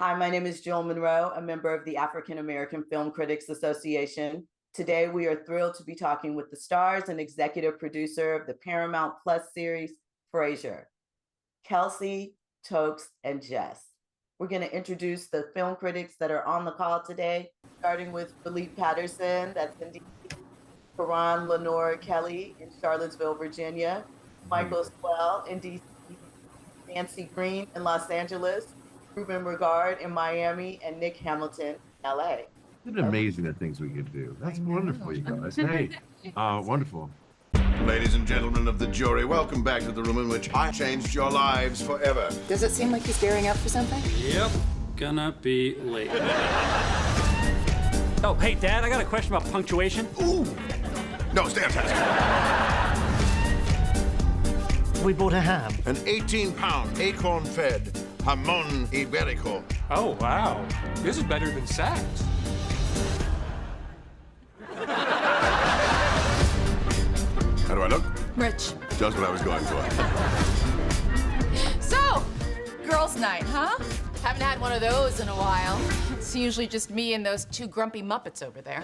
Hi, my name is Jill Monroe, a member of the African American Film Critics Association. Today, we are thrilled to be talking with the stars and executive producer of the Paramount Plus series, Frasier, Kelsey, Tokes, and Jess. We're going to introduce the film critics that are on the call today, starting with Philippe Patterson, that's in DC, Karan Lenore Kelly in Charlottesville, Virginia, Michael Swell in DC, Nancy Green in Los Angeles, Ruben Regard in Miami, and Nick Hamilton in LA. It's amazing the things we could do. That's wonderful, you guys. Hey, wonderful. Ladies and gentlemen of the jury, welcome back to the room in which I changed your lives forever. Does it seem like he's gearing up for something? Yep, gonna be late. Oh, hey, Dad, I got a question about punctuation. Ooh! No, stay on task. We bought a ham. An 18-pound, acorn-fed jamon iberico. Oh, wow. This is better than sex. How do I look? Rich. Just what I was going for. So, girls' night, huh? Haven't had one of those in a while. It's usually just me and those two grumpy Muppets over there.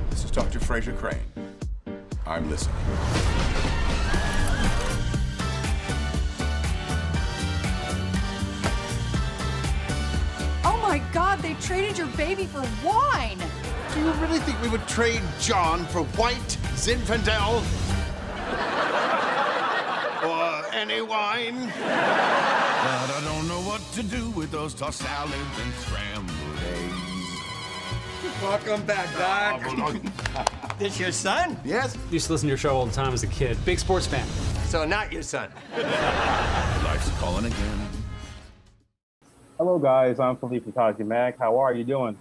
This is Dr. Frasier Crane. I'm listening. Oh my God, they traded your baby for wine! Do you really think we would trade John for white Zinfandel? Or any wine? But I don't know what to do with those tossed salads and scrambled eggs. Welcome back, Doc. This your son? Yes? Used to listen to your show all the time as a kid. Big sports fan. So not your son. Life's calling again. Hello, guys. I'm Philippe Mac. How are you doing?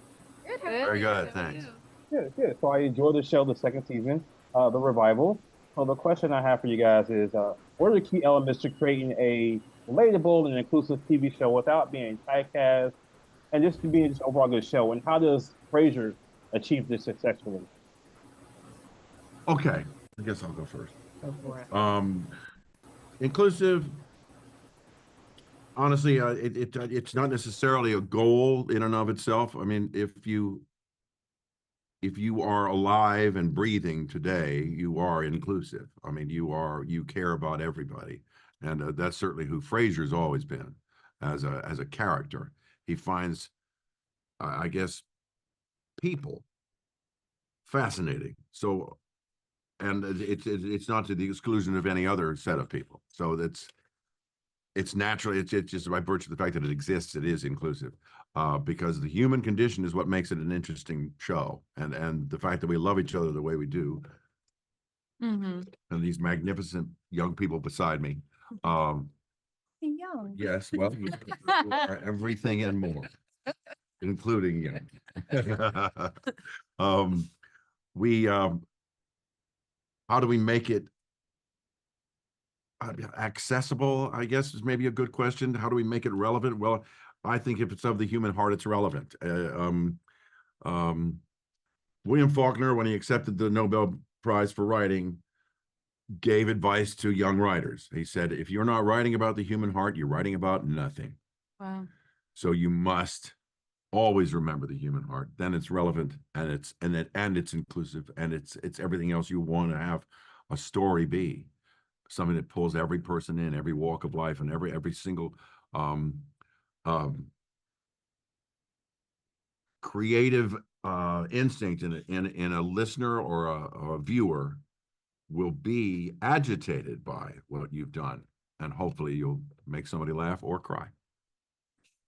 Good. Very good, thanks. Good. So I enjoyed the show, the second season, the revival. So the question I have for you guys is, what are the key elements to creating a relatable and inclusive TV show without being typecast and just to being just overall good show? And how does Frasier achieve this successfully? Okay, I guess I'll go first. Go for it. Inclusive. Honestly, it's not necessarily a goal in and of itself. I mean, if you are alive and breathing today, you are inclusive. I mean, you care about everybody, and that's certainly who Frasier's always been as a character. He finds, I guess, people fascinating. So, and it's not to the exclusion of any other set of people. So it's natural. It's just by virtue of the fact that it exists, it is inclusive, because the human condition is what makes it an interesting show, and the fact that we love each other the way we do, and these magnificent young people beside me. Young. Yes, well, you are everything and more, including young. How do we make it accessible, I guess, is maybe a good question. How do we make it relevant? Well, I think if it's of the human heart, it's relevant. William Faulkner, when he accepted the Nobel Prize for writing, gave advice to young writers. He said, if you're not writing about the human heart, you're writing about nothing. Wow. So you must always remember the human heart. Then it's relevant, and it's inclusive, and it's everything else you want to have a story be. Something that pulls every person in, every walk of life, and every single creative instinct in a listener or a viewer will be agitated by what you've done, and hopefully you'll make somebody laugh or cry.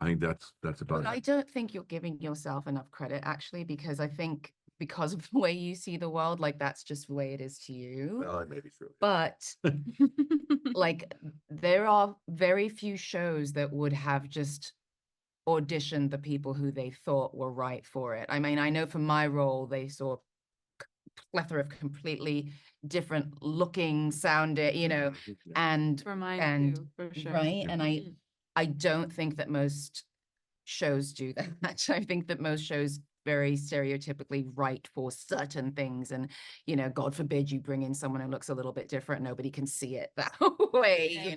I think that's about it. I don't think you're giving yourself enough credit, actually, because I think because of the way you see the world, like that's just the way it is to you. Well, it may be true. But like there are very few shows that would have just auditioned the people who they thought were right for it. I mean, I know for my role, they saw a plethora of completely different looking, sounding, and For mine and too, for sure. right. And I don't think that most shows do that. I think that most shows very stereotypically write for certain things, and God forbid you bring in someone who looks a little bit different, nobody can see it that way.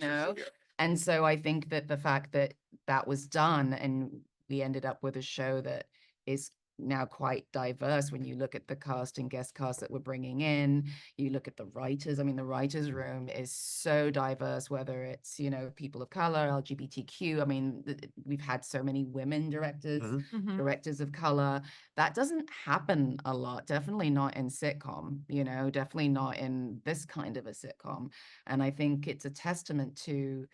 And so I think that the fact that that was done and we ended up with a show that is now quite diverse when you look at the cast and guest cast that we're bringing in, you look at the writers. I mean, the writers room is so diverse, whether it's, you know, people of color, LGBTQ. I mean, we've had so many women directors, directors of color. That doesn't happen a lot, definitely not in sitcom, you know, definitely not in this kind of a sitcom. And I think it's a testament to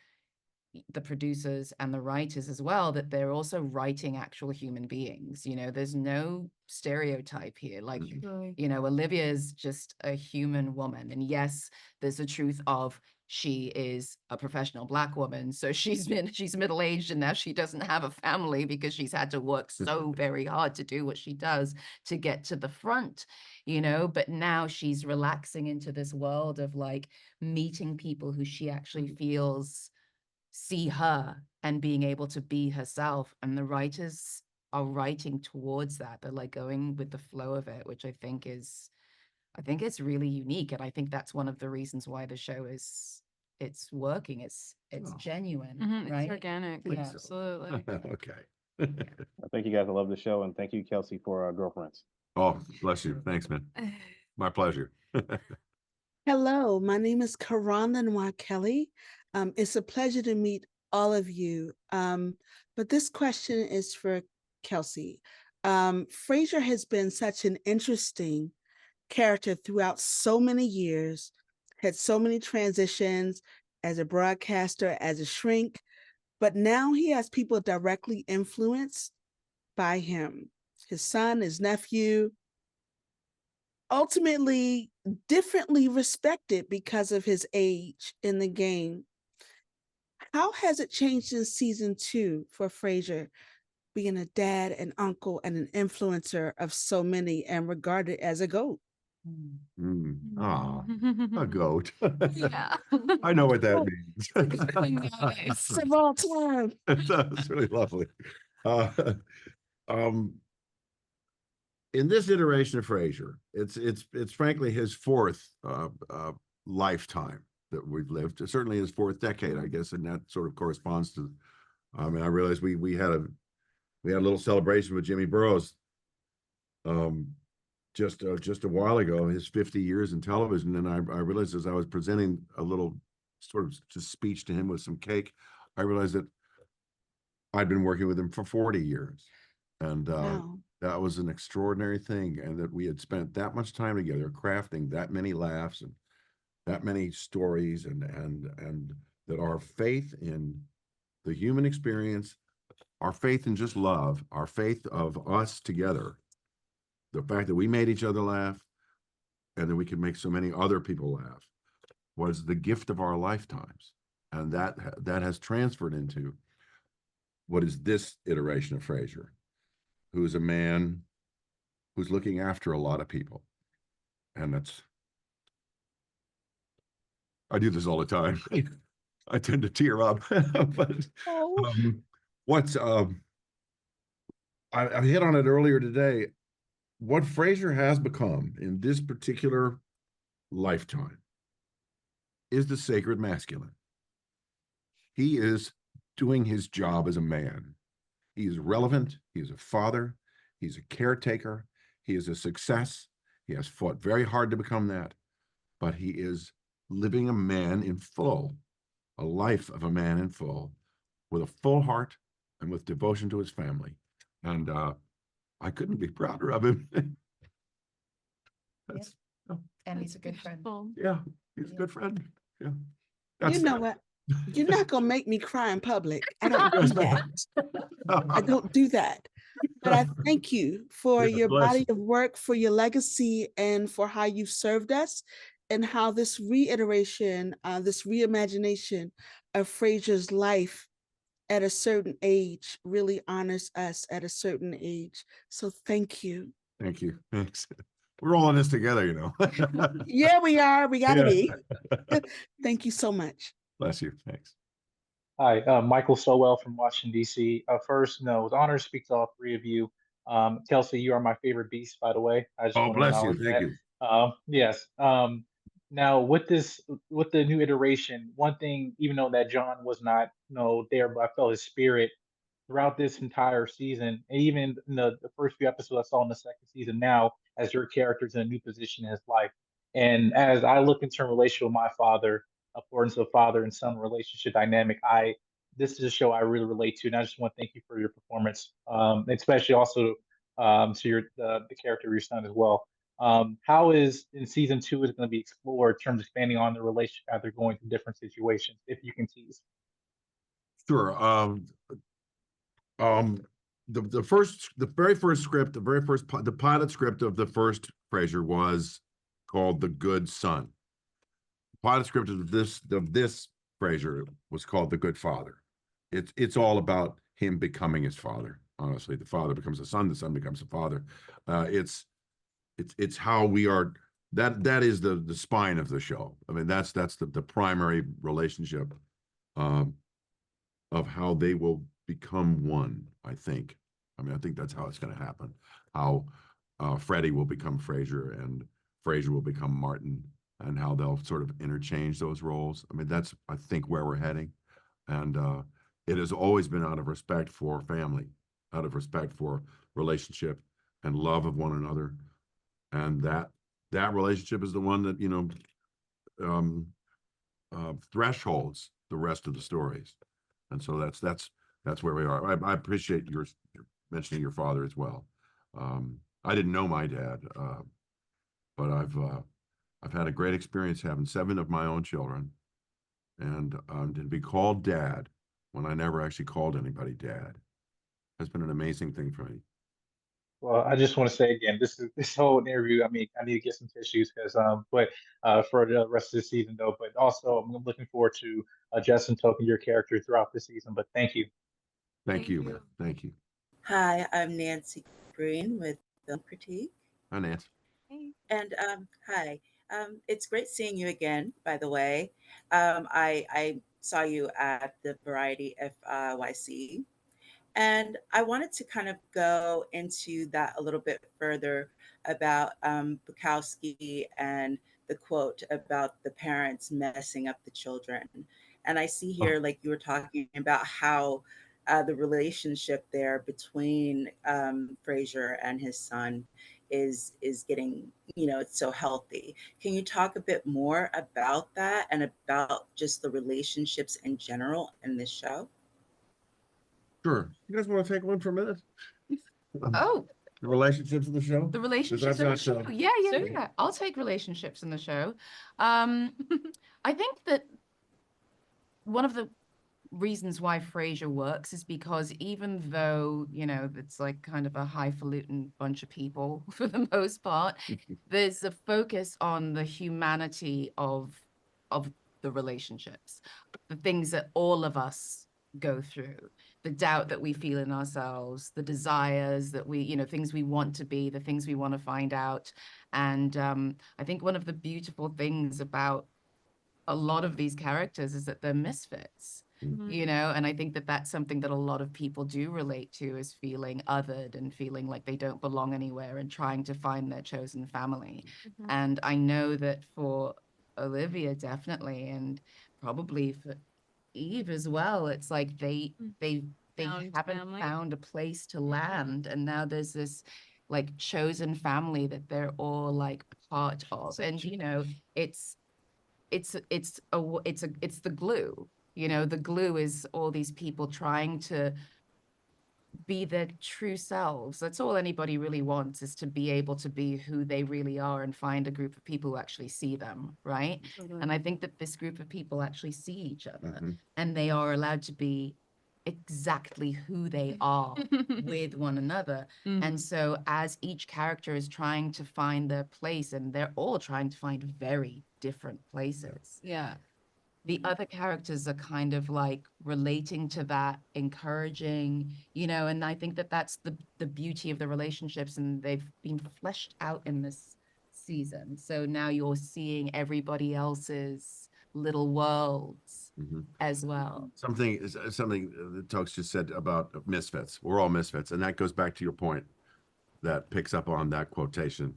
the producers and the writers as well, that they're also writing actual human beings. You know, there's no stereotype here. Like, you know, Olivia is just a human woman. And yes, there's the truth of she is a professional Black woman. So she's middle-aged and now she doesn't have a family because she's had to work so very hard to do what she does to get to the front, you know, but now she's relaxing into this world of like meeting people who she actually feels see her and being able to be herself. And the writers are writing towards that. They're like going with the flow of it, which I think it's really unique. And I think that's one of the reasons why the show it's working. It's genuine, right? It's organic. Yeah. Absolutely. Okay. Thank you guys. I love the show, and thank you, Kelsey, for Girlfriends. Oh, bless you. Thanks, man. My pleasure. Hello, my name is Karan Lenoir Kelly. It's a pleasure to meet all of you. But this question is for Kelsey. Frasier has been such an interesting character throughout so many years, had so many transitions as a broadcaster, as a shrink, but now he has people directly influenced by him. His son, his nephew, ultimately differently respected because of his age in the game. How has it changed in season 2 for Frasier, being a dad, an uncle, and an influencer of so many and regarded as a GOAT? A goat. Yeah. I know what that means. Nice. Of all time. That's really lovely. In this iteration of Frasier, it's frankly his fourth lifetime that we've lived. Certainly his fourth decade, I guess, and that sort of corresponds to. I mean, I realized we had a little celebration with Jimmy Burrows just a while ago, his 50 years in television, and I realized as I was presenting a little sort of just speech to him with some cake, I realized that I'd been working with him for 40 years, and Wow. that was an extraordinary thing, and that we had spent that much time together crafting that many laughs and that many stories, and that our faith in the human experience, our faith in just love, our faith of us together, the fact that we made each other laugh and that we could make so many other people laugh, was the gift of our lifetimes. And that has transferred into what is this iteration of Frasier, who is a man who's looking after a lot of people. And I do this all the time. I tend to tear up. But I hit on it earlier today. What Frasier has become in this particular lifetime is the sacred masculine. He is doing his job as a man. He is relevant. He is a father. He's a caretaker. He is a success. He has fought very hard to become that, but he is living a man in full, a life of a man in full, with a full heart and with devotion to his family. And I couldn't be prouder of him. And he's a good friend. Yeah, he's a good friend. Yeah. You know what? You're not going to make me cry in public. I don't do that. I don't do that. But I thank you for your body of work, for your legacy, and for how you've served us, and how this reiteration, this reimagination of Frasier's life at a certain age really honors us at a certain age. So thank you. Thank you. Thanks. We're all in this together, you know. Yeah, we are. We got to be. Thank you so much. Bless you. Thanks. Hi, Michael Sowell from Washington, D.C. First, no, with honor to speak to all three of you. Kelsey, you are my favorite beast, by the way. I just want to bless you. acknowledge Thank that. you. Yes. Now with the new iteration, one thing, even though that John was not, there, but I felt his spirit throughout this entire season, and even in the first few episodes I saw in the second season now, as your character's in a new position in his life. And as I look into a relationship with my father, importance of father and son relationship dynamic, this is a show I really relate to, and I just want to thank you for your performance, especially also to the character of your son as well. How is in season two is going to be explored in terms of expanding on the relationship as they're going through different situations, if you can tease? Sure. Um, the very first script, the pilot script of the first Frasier was called The Good Son. The pilot script of this Frasier was called The Good Father. It's all about him becoming his father. Honestly, the father becomes a son, the son becomes a father. It's how we are. That is the spine of the show. I mean, that's the primary relationship of how they will become one, I think. I mean, I think that's how it's going to happen. How Freddie will become Frasier and Frasier will become Martin, and how they'll sort of interchange those roles. I mean, that's, I think, where we're heading. And it has always been out of respect for family, out of respect for relationship and love of one another. And that relationship is the one that, thresholds the rest of the stories. And so that's where we are. I appreciate your mentioning your father as well. I didn't know my dad, but I've had a great experience having 7 of my own children, and to be called dad when I never actually called anybody dad has been an amazing thing for me. Well, I just want to say again, this whole interview. I mean, I need to get some tissues because, but for the rest of the season though. But also, I'm looking forward to Justin talking your character throughout the season. But thank you. Thank you. Thank you. Hi, I'm Nancy Green with Film Critique. Hi, Nance. And hi, it's great seeing you again, by the way. I saw you at the Variety FYC, and I wanted to kind of go into that a little bit further about Bukowski and the quote about the parents messing up the children. And I see here, like you were talking about how the relationship there between Frasier and his son is getting, it's so healthy. Can you talk a bit more about that and about just the relationships in general in this show? Sure. You guys want to take one for a minute? Oh, The relationships of the show? the relationships in the show. Yeah. I'll take relationships in the show. I think that one of the reasons why Frasier works is because even though, it's like kind of a highfalutin bunch of people for the most part, there's a focus on the humanity of the relationships, the things that all of us go through, the doubt that we feel in ourselves, the desires that we, things we want to be, the things we want to find out. And I think one of the beautiful things about a lot of these characters is that they're misfits, and I think that that's something that a lot of people do relate to, is feeling othered and feeling like they don't belong anywhere and trying to find their chosen family. And I know that for Olivia, definitely, and probably for Eve as well, it's like they haven't found a place to land, and now there's this like chosen family that they're all like part of. And it's the glue. The glue is all these people trying to be their true selves. That's all anybody really wants, is to be able to be who they really are and find a group of people who actually see them, right? And I think that this group of people actually see each other, and they are allowed to be exactly who they are with one another. And so as each character is trying to find their place, and they're all trying to find very different places. Yeah. The other characters are kind of like relating to that, encouraging, and I think that that's the beauty of the relationships, and they've been fleshed out in this season. So now you're seeing everybody else's little worlds as well. Something that Tokes just said about misfits. We're all misfits. And that goes back to your point that picks up on that quotation.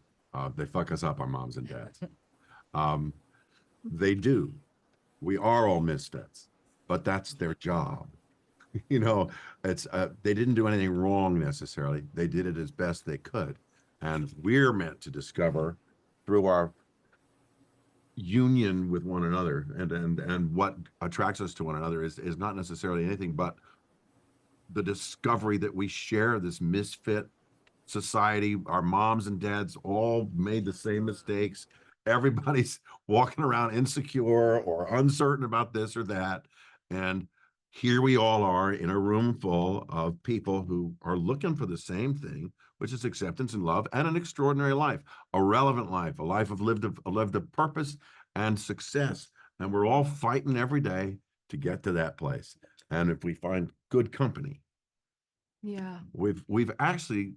They fuck us up, our moms and dads. They do. We are all misfits, but that's their job. You know, it's they didn't do anything wrong necessarily. They did it as best they could. And we're meant to discover through our union with one another and what attracts us to one another is not necessarily anything but the discovery that we share this misfit society. Our moms and dads all made the same mistakes. Everybody's walking around insecure or uncertain about this or that. And here we all are in a room full of people who are looking for the same thing, which is acceptance and love and an extraordinary life, a relevant life, a life of lived of purpose and success. And we're all fighting every day to get to that place. And if we find good company, Yeah. we've actually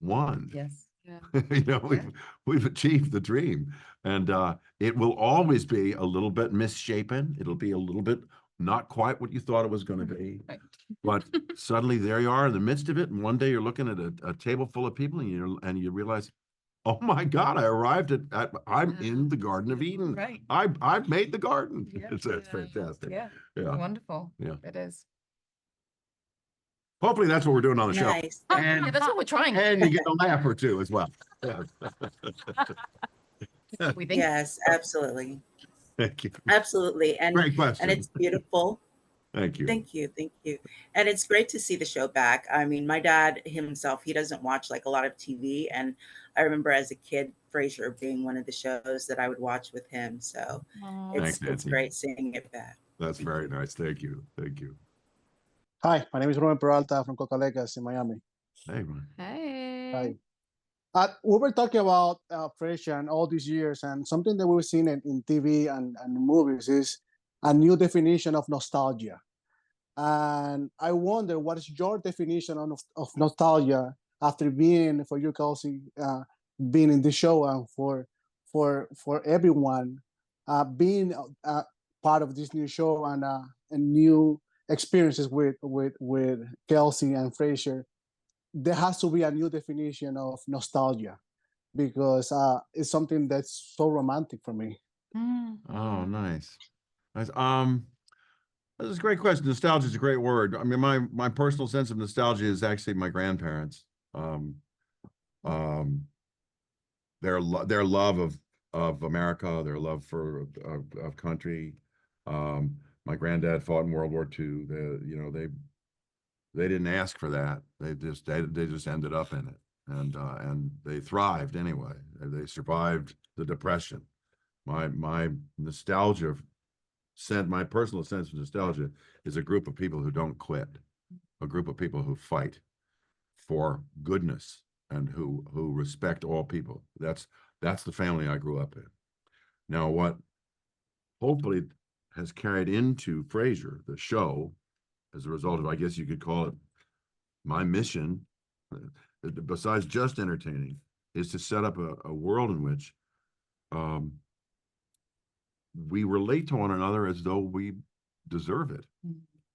won. Yes. Yeah. You know, we've achieved the dream, and it will always be a little bit misshapen. It'll be a little bit not quite what you thought it was going to be, Right. but suddenly there you are in the midst of it, and one day you're looking at a table full of people, and you realize, oh my God, I arrived I'm in the Garden of Eden. Right. I've made the garden. Yeah. It's fantastic. Yeah. Yeah. Wonderful. Yeah. It is. Hopefully that's what we're doing on the show. Nice. And, Yeah, that's what we're trying. and you get a laugh or two as well. Yeah. We think. Yes, absolutely. Thank you. Absolutely. Great question. And it's beautiful. Thank you. Thank you. Thank you. And it's great to see the show back. I mean, my dad himself, he doesn't watch like a lot of TV. And I remember as a kid, Frasier being one of the shows that I would watch with him. So Thanks, it's Nancy. great seeing it back. That's very nice. Thank you. Thank you. Hi, my name is Ruben Peralta from Cocalecas in Miami. Hey, man. Hey. Hi. We were talking about Frasier and all these years, and something that we've seen in TV and movies is a new definition of nostalgia. And I wonder, what is your definition of nostalgia after being, for you, Kelsey, being in the show, and for everyone being part of this new show and new experiences with Kelsey and Frasier. There has to be a new definition of nostalgia because it's something that's so romantic for me. Oh, nice. Nice. This is a great question. Nostalgia is a great word. I mean, my personal sense of nostalgia is actually my grandparents. Their love of America, their love for of country. My granddad fought in World War II. They didn't ask for that. They just ended up in it, and they thrived anyway. They survived the Depression. My nostalgia, my personal sense of nostalgia is a group of people who don't quit, a group of people who fight for goodness and who respect all people. That's the family I grew up in. Now, what hopefully has carried into Frasier, the show, as a result of, I guess you could call it, my mission, besides just entertaining, is to set up a world in which we relate to one another as though we deserve it.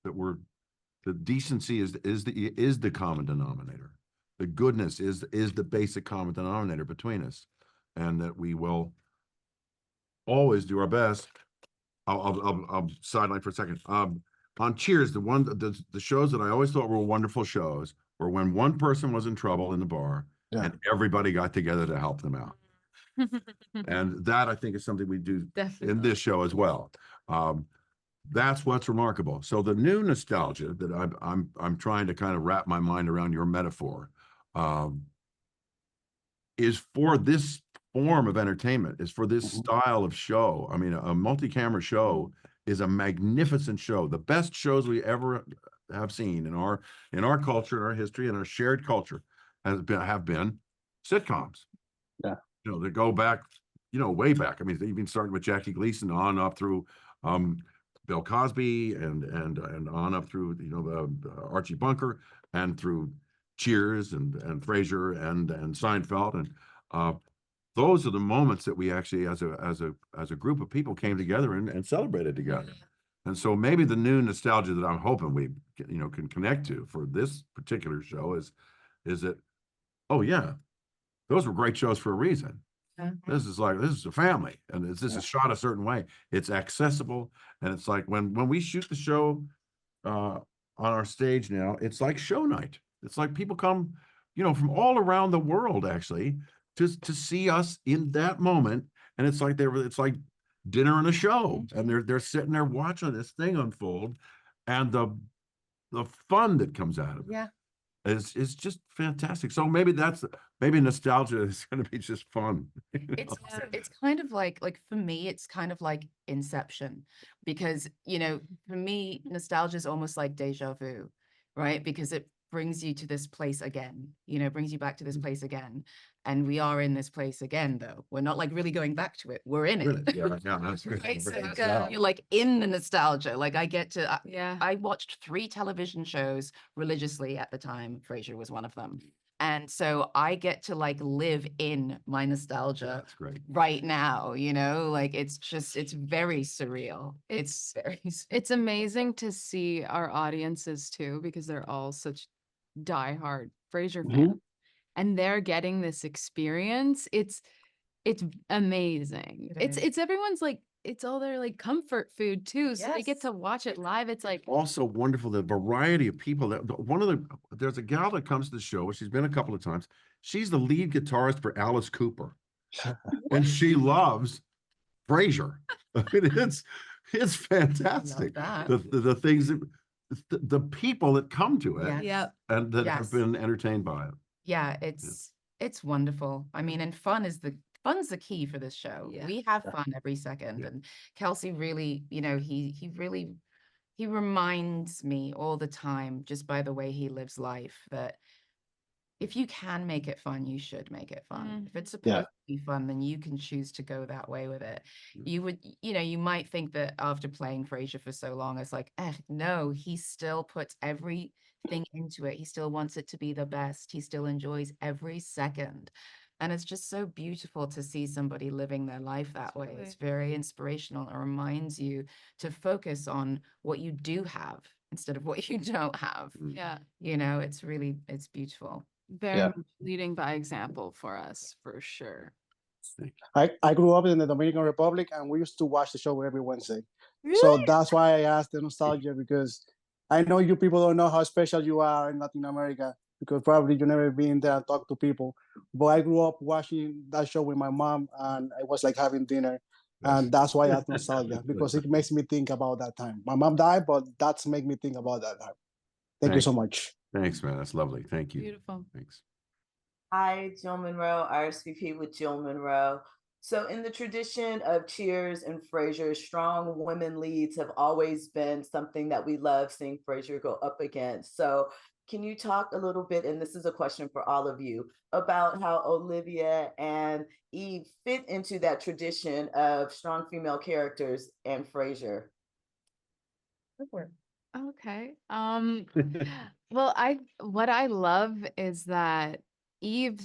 That the decency is the common denominator. The goodness is the basic common denominator between us, and that we will always do our best. I'll sideline for a second. On Cheers, the shows that I always thought were wonderful shows were when one person was in trouble in the bar and everybody got together to help them out. And that, I think, is something we do in this show as well. That's what's remarkable. So the new nostalgia that I'm trying to kind of wrap my mind around your metaphor is for this form of entertainment, is for this style of show. I mean, a multi-camera show is a magnificent show. The best shows we ever have seen in our culture, in our history, in our shared culture have been sitcoms. Yeah. You know, they go back, way back. I mean, they even started with Jackie Gleason on up through Bill Cosby and on up through, the Archie Bunker and through Cheers and Frasier and Seinfeld. And those are the moments that we actually, as a group of people, came together and celebrated together. And so maybe the new nostalgia that I'm hoping we, can connect to for this particular show is that, oh yeah, those were great shows for a reason. This is a family, and this is shot a certain way. It's accessible, and it's like when we shoot the show on our stage now, it's like show night. It's like people come, from all around the world actually to see us in that moment, and it's like it's like dinner and a show, and they're sitting there watching this thing unfold, and the fun that comes out of it. Yeah. Is just fantastic. So maybe nostalgia is going to be just fun. It's kind of like for me, it's kind of like Inception, because for me, nostalgia is almost like deja vu, right? Because it brings you to this place again, brings you back to this place again. And we are in this place again, though. We're not like really going back to it. We're in it. Yeah, that's good. Right? So you're like in the nostalgia. Like I get to, I watched 3 television shows religiously at the time. Frasier was one of them. And so I get to like live in my nostalgia right now, like it's very surreal. It's amazing to see our audiences too, because they're all such diehard Frasier fans. And they're getting this experience. It's amazing. It's everyone's like, it's all their like comfort food too. So they get to watch it live. It's like also wonderful, the variety of people there's a gal that comes to the show. She's been a couple of times. She's the lead guitarist for Alice Cooper. And she loves Frasier. I mean, it's fantastic. The things that the people that come to it and that have been entertained by it. Yeah, it's wonderful. I mean, and fun's the key for this show. We have fun every second. And Kelsey really, he reminds me all the time, just by the way he lives life, that if you can make it fun, you should make it fun. If it's supposed to be fun, then you can choose to go that way with it. You would, you might think that after playing Frasier for so long, it's like, no, he still puts everything into it. He still wants it to be the best. He still enjoys every second. And it's just so beautiful to see somebody living their life that way. It's very inspirational. It reminds you to focus on what you do have instead of what you don't have. Yeah. It's beautiful. Very much leading by example for us, for sure. I grew up in the Dominican Republic, and we used to watch the show every Wednesday. Really? So that's why I asked the nostalgia, because I know you people don't know how special you are in Latin America, because probably you've never been there and talked to people. But I grew up watching that show with my mom, and it was like having dinner. And that's why I asked nostalgia, because it makes me think about that time. My mom died, but that's make me think about that time. Thank you so much. Thanks, man. That's lovely. Thank you. Beautiful. Thanks. Hi, Jill Monroe, RSVP with Jill Monroe. So in the tradition of Cheers and Frasier, strong women leads have always been something that we love seeing Frasier go up against. So can you talk a little bit, and this is a question for all of you, about how Olivia and Eve fit into that tradition of strong female characters and Frasier? Okay. Well, what I love is that Eve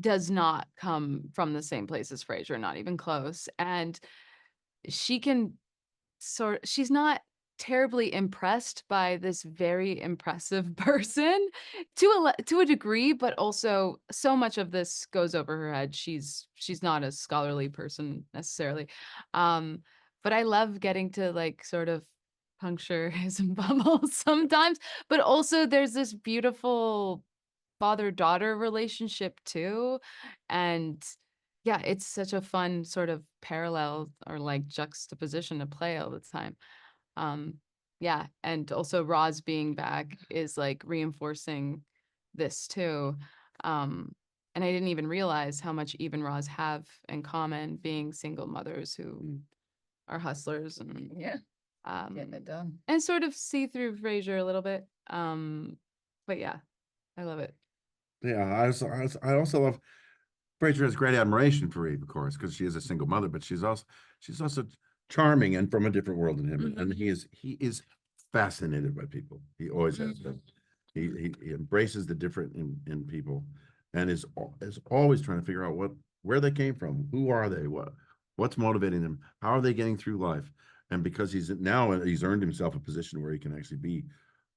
does not come from the same place as Frasier, not even close. And she can she's not terribly impressed by this very impressive person to a degree, but also so much of this goes over her head. She's not a scholarly person necessarily. But I love getting to like sort of puncture his bubble sometimes, but also there's this beautiful father-daughter relationship too. And yeah, it's such a fun sort of parallel or like juxtaposition to play all the time. Yeah, and also Roz being back is like reinforcing this too. And I didn't even realize how much Eve and Roz have in common, being single mothers who are hustlers and getting it done. And sort of see through Frasier a little bit. But yeah, I love it. Yeah, I also love Frasier has great admiration for Eve, of course, because she is a single mother, but she's also charming and from a different world than him. And he is fascinated by people. He always has been. He embraces the different in people, and is always trying to figure out where they came from, who are they, what's motivating them, how are they getting through life. And because he's earned himself a position where he can actually be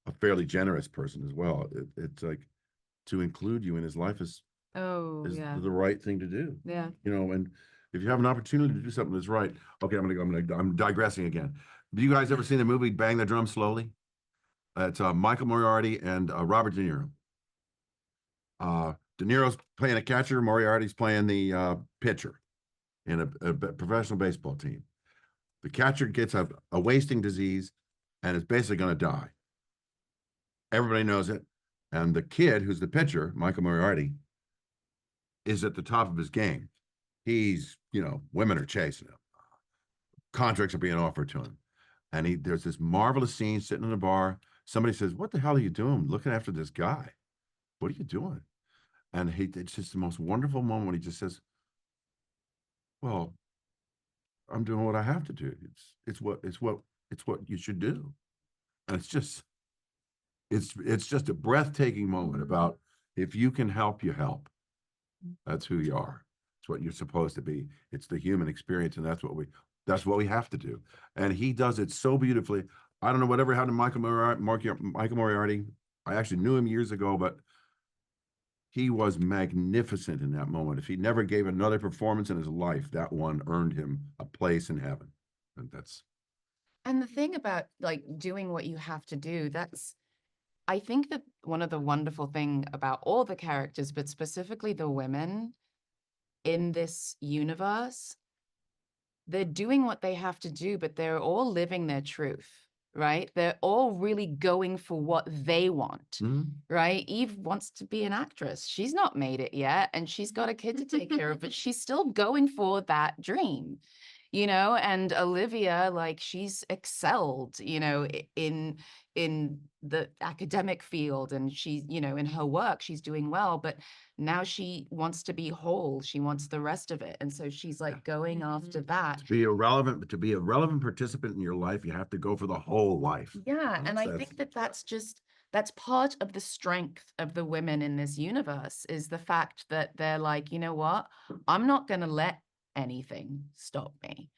a fairly generous person as well. It's like to include you in his life is Oh, is yeah. the right thing to do. Yeah. You know, and if you have an opportunity to do something that's right, okay, I'm digressing again. Have you guys ever seen the movie Bang the Drum Slowly? It's Michael Moriarty and Robert De Niro. De Niro's playing a catcher, Moriarty's playing the pitcher in a professional baseball team. The catcher gets a wasting disease and is basically going to die. Everybody knows it. And the kid, who's the pitcher, Michael Moriarty, is at the top of his game. He's, you know, women are chasing him. Contracts are being offered to him. And there's this marvelous scene sitting in a bar. Somebody says, "What the hell are you doing looking after this guy? What are you doing?" And it's just the most wonderful moment when he just says, "Well, I'm doing what I have to do. It's what you should do." And it's just a breathtaking moment about if you can help, you help. That's who you are. It's what you're supposed to be. It's the human experience, and that's what we have to do. And he does it so beautifully. I don't know whatever happened to Michael Moriarty. I actually knew him years ago, but he was magnificent in that moment. If he never gave another performance in his life, that one earned him a place in heaven. And that's. And the thing about like doing what you have to do, I think that one of the wonderful thing about all the characters, but specifically the women in this universe, they're doing what they have to do, but they're all living their truth, right? They're all really going for what they want, right? Eve wants to be an actress. She's not made it yet, and she's got a kid to take care of, but she's still going for that dream, you know? And Olivia, like, she's excelled, you know, in the academic field, and she's, you know, in her work, she's doing well, but now she wants to be whole. She wants the rest of it. And so she's like going after that. To be a relevant participant in your life, you have to go for the whole life. Yeah. And I think that's part of the strength of the women in this universe, is the fact that they're like, you know what? I'm not going to let anything stop me.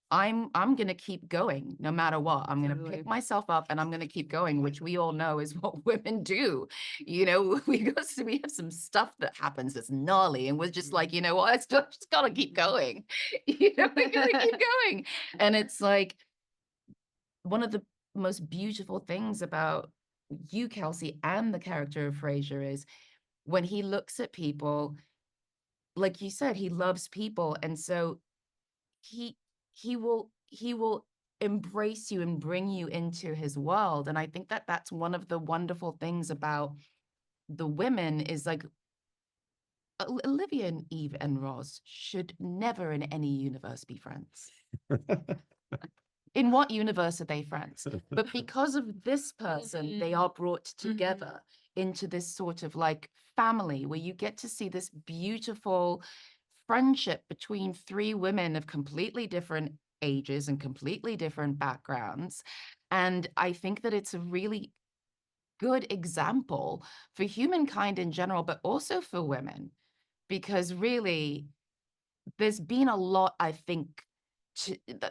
I'm going to keep going no matter what. I'm going to pick myself up and I'm going to keep going, which we all know is what women do. You know, we have some stuff that happens that's gnarly, and we're just like, you know what, I still just got to keep going. You know, we got to keep going. And it's like one of the most beautiful things about you, Kelsey, and the character of Frasier is when he looks at people, like you said, he loves people. And so he will embrace you and bring you into his world. And I think that that's one of the wonderful things about the women is like Olivia and Eve and Roz should never in any universe be friends. In what universe are they friends? But because of this person, they are brought together into this sort of like family where you get to see this beautiful friendship between three women of completely different ages and completely different backgrounds. And I think that it's a really good example for humankind in general, but also for women, because really there's been a lot, I think,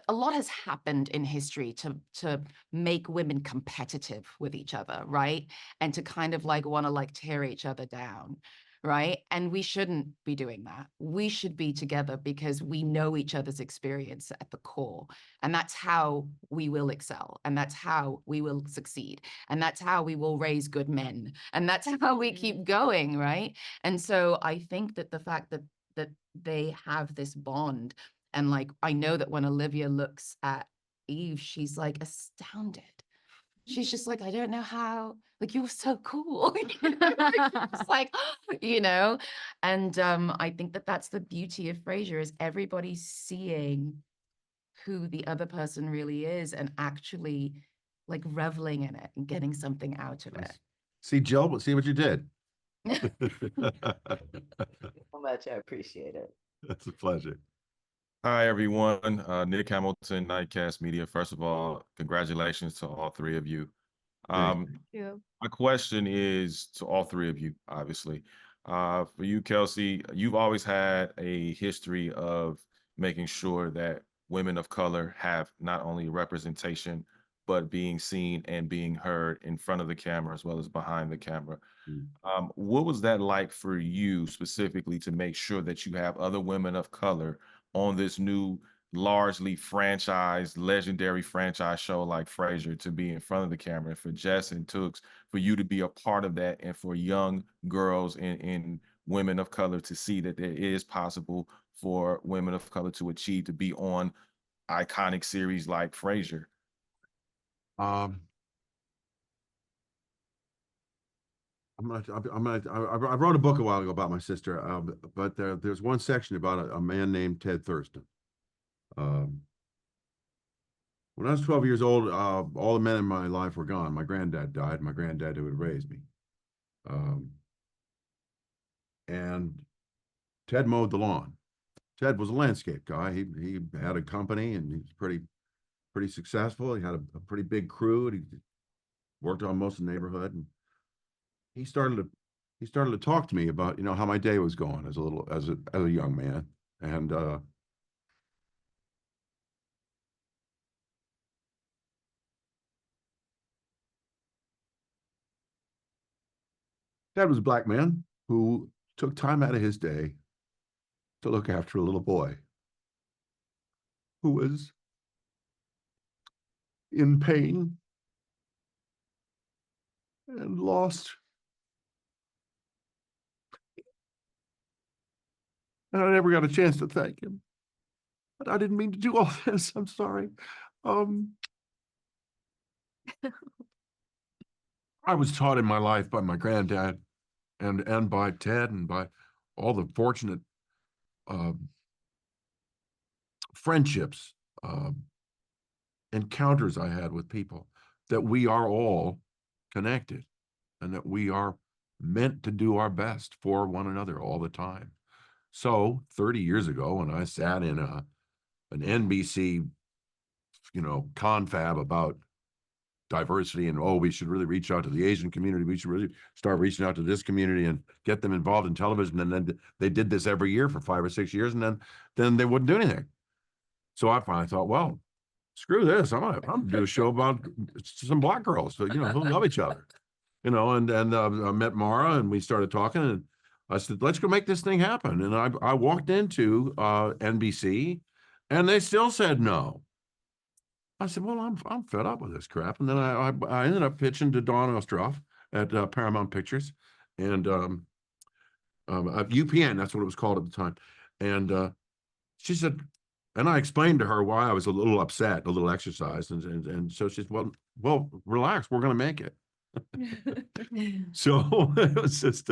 a lot has happened in history to make women competitive with each other, right? And to kind of like want to like tear each other down, right? And we shouldn't be doing that. We should be together because we know each other's experience at the core. And that's how we will excel. And that's how we will succeed. And that's how we will raise good men. And that's how we keep going, right? And so I think that the fact that they have this bond. And like, I know that when Olivia looks at Eve, she's like astounded. She's just like, I don't know how, like, you were so cool. It's like, you know, and I think that that's the beauty of Frasier is everybody's seeing who the other person really is and actually like reveling in it and getting something out of it. See, Jill, see what you did. Thank you so much. I appreciate it. That's a pleasure. Hi, everyone. Nick Hamilton, Nightcast Media. First of all, congratulations to all three of you. Thank you. My question is to all three of you, obviously. For you, Kelsey, you've always had a history of making sure that women of color have not only representation, but being seen and being heard in front of the camera as well as behind the camera. What was that like for you specifically to make sure that you have other women of color on this new largely franchised, legendary franchise show like Frasier, to be in front of the camera, for Jess and Tooks, for you to be a part of that, and for young girls and women of color to see that there is possible for women of color to achieve to be on iconic series like Frasier? I wrote a book a while ago about my sister, but there's one section about a man named Ted Thurston. When I was 12 years old, all the men in my life were gone. My granddad died, my granddad who had raised me. And Ted mowed the lawn. Ted was a landscape guy. He had a company and he was pretty successful. He had a pretty big crew. And he worked on most of the neighborhood. And he started to talk to me about, how my day was going as a young man. And Ted was a black man who took time out of his day to look after a little boy who was in pain and lost. And I never got a chance to thank him. But I didn't mean to do all this. I'm sorry. I was taught in my life by my granddad and by Ted and by all the fortunate friendships, encounters I had with people, that we are all connected and that we are meant to do our best for one another all the time. So 30 years ago, when I sat in an NBC, confab about diversity and, we should really reach out to the Asian community, we should really start reaching out to this community and get them involved in television. And then they did this every year for 5 or 6 years, and then they wouldn't do anything. So I finally thought, well, screw this. I'm gonna do a show about some black girls, who love each other, and I met Mara and we started talking, and I said, let's go make this thing happen. And I walked into NBC and they still said no. I said, well, I'm fed up with this crap. And then I ended up pitching to Dawn Ostroff at Paramount Pictures, and UPN, that's what it was called at the time. And she said, and I explained to her why I was a little upset, a little exercised. And so she said, well, relax, we're going to make it. So it was just,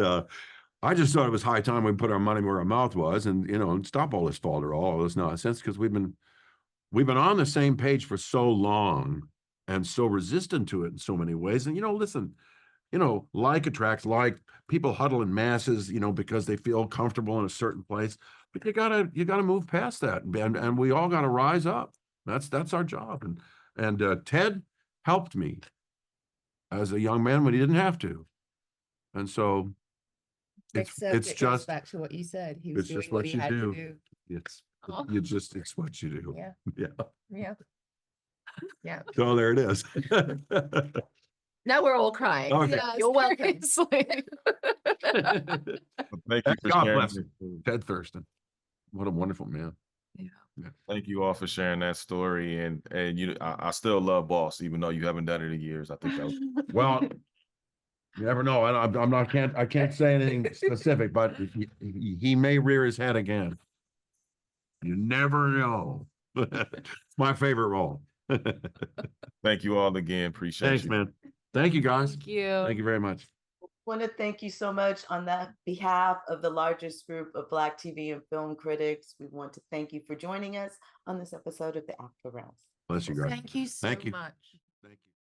I just thought it was high time we put our money where our mouth was, and stop all this falderall, all this nonsense, because we've been on the same page for so long and so resistant to it in so many ways. And, listen, like attracts like. People huddle in masses, because they feel comfortable in a certain place. But you gotta move past that, and we all gotta rise up. That's our job. And Ted helped me as a young man when he didn't have to. And so it's Except just back to what you said. He was it's doing just what what he you had to do. do. It's Oh. it's what you do. Yeah. Yeah. Yeah. Yeah. So there it is. Now we're all crying. Okay. Yes, you're welcome. Thank you for God sharing. bless him. Ted Thurston. What a wonderful man. Yeah. Thank you all for sharing that story. And I still love Boss, even though you haven't done it in years. I think that was Well, you never know. I can't say anything specific, but he may rear his head again. You never know. It's my favorite role. Thank you all again. Appreciate Thanks, you. man. Thank you, guys. Thank you. Thank you very much. Want to thank you so much on behalf of the largest group of Black TV and film critics. We want to thank you for joining us on this episode of the AAFCA Rounds. Bless you, guys. Thank you so Thank you. much. Thank you.